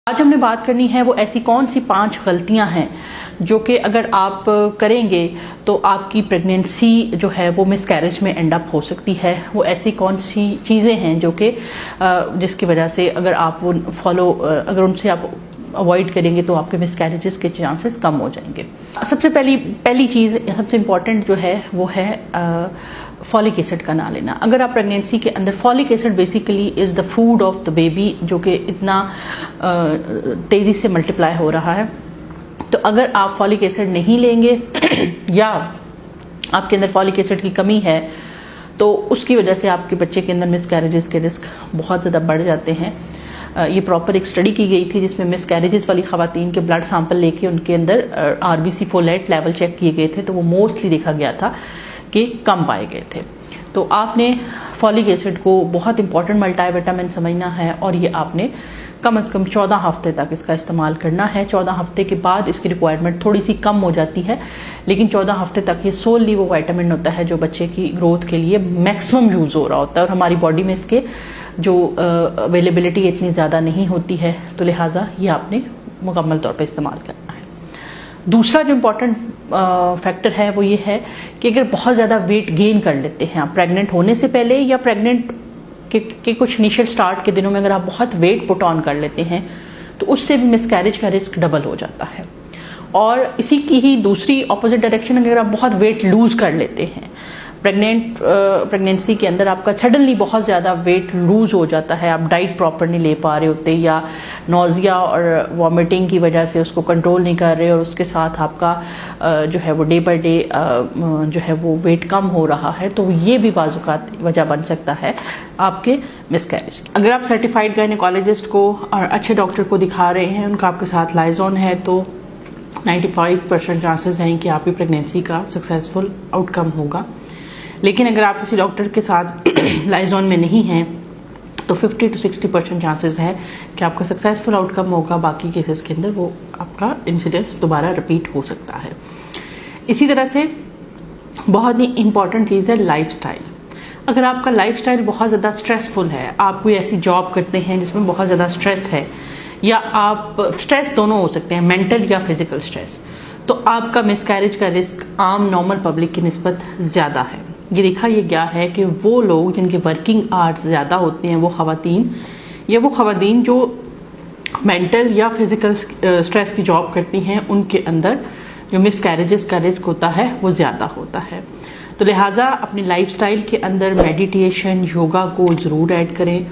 आज हमने बात करनी है वो ऐसी कौन सी 5 गलतियां हैं जो कि अगर आप करेंगे तो आपकी प्रेगनेंसी जो है वो मिसकैरेज में एंड अप हो सकती है। वो ऐसी कौन सी चीज़ें हैं जो कि जिसकी वजह से अगर आप वो अगर उनसे आप अवॉइड करेंगे तो आपके मिसकैरेजेस के चांसेस कम हो जाएंगे। सबसे पहली चीज़ सबसे इम्पॉर्टेंट जो है वो है फॉलिक एसिड का ना लेना। अगर आप प्रेगनेंसी के अंदर folic acid basically is the food of the baby जो कि इतना तेज़ी से मल्टीप्लाई हो रहा है, तो अगर आप फॉलिक एसिड नहीं लेंगे या आपके अंदर फॉलिक एसिड की कमी है तो उसकी वजह से आपके बच्चे के अंदर मिसकैरेजेस के रिस्क बहुत ज़्यादा बढ़ जाते हैं। ये प्रॉपर एक स्टडी की गई थी जिसमें मिसकैरेजेस वाली खवातीन के ब्लड सैंपल लेके उनके अंदर आरबीसी फोलेट लेवल चेक किए गए थे, तो वो मोस्टली देखा गया था कि कम पाए गए थे। तो आपने फॉलिक एसिड को बहुत इंपॉर्टेंट मल्टीविटामिन समझना है और ये आपने कम से कम 14 हफ्ते तक इसका इस्तेमाल करना है। 14 हफ्ते के बाद इसकी रिक्वायरमेंट थोड़ी सी कम हो जाती है, लेकिन 14 हफ्ते तक ये सोलली वो विटामिन होता है जो बच्चे की ग्रोथ के लिए मैक्सिमम यूज़ हो रहा होता है और हमारी बॉडी में इसके जो अवेलेबिलिटी इतनी ज़्यादा नहीं होती है, तो लिहाजा ये आपने मुकम्मल तौर पर इस्तेमाल करना है। दूसरा जो इम्पोर्टेंट फैक्टर है वो ये है कि अगर बहुत ज़्यादा वेट गेन कर लेते हैं आप प्रेग्नेंट होने से पहले या प्रेग्नेंट के कुछ इनिशियल स्टार्ट के दिनों में, अगर आप बहुत वेट पुट ऑन कर लेते हैं तो उससे भी मिसकैरेज का रिस्क डबल हो जाता है। और इसी की ही दूसरी ऑपोजिट डायरेक्शन, अगर आप बहुत वेट लूज कर लेते हैं प्रेगनेंसी के अंदर, आपका सडनली बहुत ज़्यादा वेट लूज हो जाता है, आप डाइट प्रॉपर नहीं ले पा रहे होते या नोजिया और वॉमिटिंग की वजह से उसको कंट्रोल नहीं कर रहे और उसके साथ आपका जो है वो डे बाय डे जो है वो वेट कम हो रहा है, तो ये भी बाज़-औक़ात वजह बन सकता है आपके मिसकैरेज। अगर आप सर्टिफाइड गायनेकोलॉजिस्ट को और अच्छे डॉक्टर को दिखा रहे हैं, उनका आपके साथ लाइजोन है, तो 95% चांसेस हैं कि आपकी प्रेगनेंसी का सक्सेसफुल आउटकम होगा। लेकिन अगर आप किसी डॉक्टर के साथ लाइजोन में नहीं हैं तो 50 to 60% चांसेस है कि आपका सक्सेसफुल आउटकम होगा। बाकी केसेस के अंदर वो आपका इंसिडेंस दोबारा रिपीट हो सकता है। इसी तरह से बहुत ही इम्पॉर्टेंट चीज़ है लाइफस्टाइल। अगर आपका लाइफस्टाइल बहुत ज़्यादा स्ट्रेसफुल है, आप कोई ऐसी जॉब करते हैं जिसमें बहुत ज़्यादा स्ट्रेस है, या आप स्ट्रेस दोनों हो सकते हैं, मेंटल या फिजिकल स्ट्रेस, तो आपका मिसकैरेज का रिस्क आम नॉर्मल पब्लिक की निस्बत ज़्यादा है। ये देखा ये गया है कि वो लोग जिनके वर्किंग आवर्स ज़्यादा होते हैं, वो ख़वातीन जो मेंटल या फिजिकल स्ट्रेस की जॉब करती हैं, उनके अंदर जो मिसकैरेजेस का रिस्क होता है वो ज़्यादा होता है। तो लिहाजा अपनी लाइफस्टाइल के अंदर मेडिटेशन, योगा को ज़रूर ऐड करें।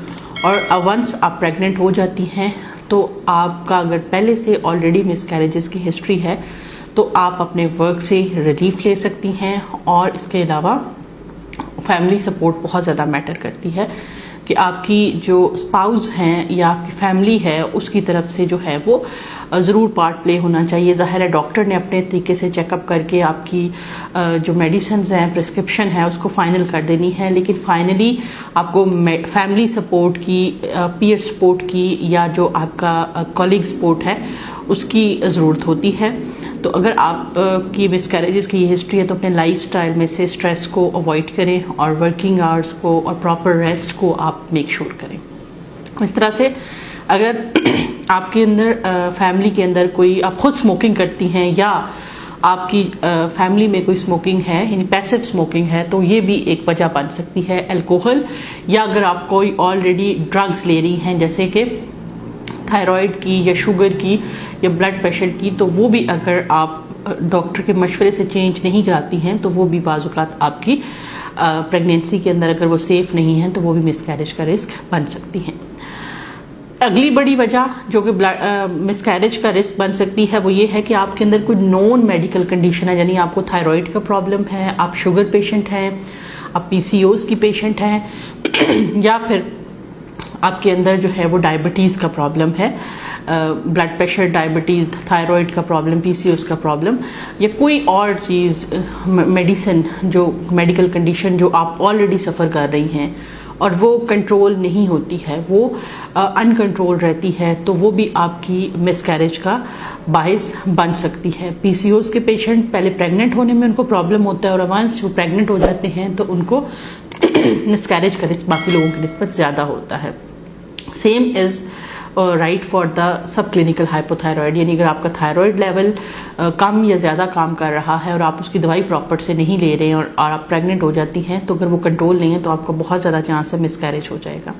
और वंस आप प्रेग्नेंट हो जाती हैं तो आपका अगर पहले से ऑलरेडी मिसकैरेजेस की हिस्ट्री है तो आप अपने वर्क से रिलीफ ले सकती हैं। और इसके अलावा फैमिली सपोर्ट बहुत ज़्यादा मैटर करती है कि आपकी जो स्पाउस हैं या आपकी फैमिली है उसकी तरफ से जो है वो ज़रूर पार्ट प्ले होना चाहिए। ज़ाहिर है डॉक्टर ने अपने तरीके से चेकअप करके आपकी जो मेडिसिन्स हैं, प्रिस्क्रिप्शन है, उसको फाइनल कर देनी है, लेकिन फाइनली आपको फैमिली सपोर्ट की, पीयर सपोर्ट की या जो आपका कॉलीग सपोर्ट है उसकी ज़रूरत होती है। तो अगर आप की मिसकैरेजेस की हिस्ट्री है तो अपने लाइफस्टाइल में से स्ट्रेस को अवॉइड करें और वर्किंग आवर्स को और प्रॉपर रेस्ट को आप मेक श्योर करें। इस तरह से अगर आपके अंदर फैमिली के अंदर कोई, आप खुद स्मोकिंग करती हैं या आपकी फैमिली में कोई स्मोकिंग है, यानी पैसिव स्मोकिंग है, तो ये भी एक वजह बन सकती है। अल्कोहल, या अगर आप कोई ऑलरेडी ड्रग्स ले रही हैं जैसे कि थायराइड की या शुगर की या ब्लड प्रेशर की, तो वो भी अगर आप डॉक्टर के मशवरे से चेंज नहीं कराती हैं तो वो भी बाज़-औक़ात आपकी प्रेगनेंसी के अंदर अगर वो सेफ़ नहीं है तो वो भी मिसकैरेज का रिस्क बन सकती हैं। अगली बड़ी वजह जो कि मिसकैरेज का रिस्क बन सकती है वो ये है कि आपके अंदर कोई नॉन मेडिकल कंडीशन है, यानी आपको थायराइड का प्रॉब्लम है, आप शुगर पेशेंट हैं, आप PCOS की पेशेंट हैं, या फिर आपके अंदर जो है वो डायबिटीज़ का प्रॉब्लम है, ब्लड प्रेशर, डायबिटीज़, थायराइड का प्रॉब्लम, PCOS का प्रॉब्लम, या कोई और चीज़, मेडिसिन, जो मेडिकल कंडीशन जो आप ऑलरेडी सफ़र कर रही हैं और वो कंट्रोल नहीं होती है, वो अनकंट्रोल रहती है, तो वो भी आपकी मिसकैरेज का बायस बन सकती है। PCOS के पेशेंट पहले प्रेग्नेंट होने में उनको प्रॉब्लम होता है और वंस वो प्रेग्नेंट हो जाते हैं तो उनको मिसकैरेज का रिस्क बाकी लोगों की निस्बत ज़्यादा होता है। Same is right for the sub clinical hypothyroid, यानी अगर आपका थायराइड लेवल कम या ज़्यादा काम कर रहा है और आप उसकी दवाई प्रॉपर से नहीं ले रहे हैं और आप प्रेग्नेंट हो जाती हैं, तो अगर वो कंट्रोल नहीं है तो आपका बहुत ज़्यादा चांस है मिसकैरेज हो जाएगा।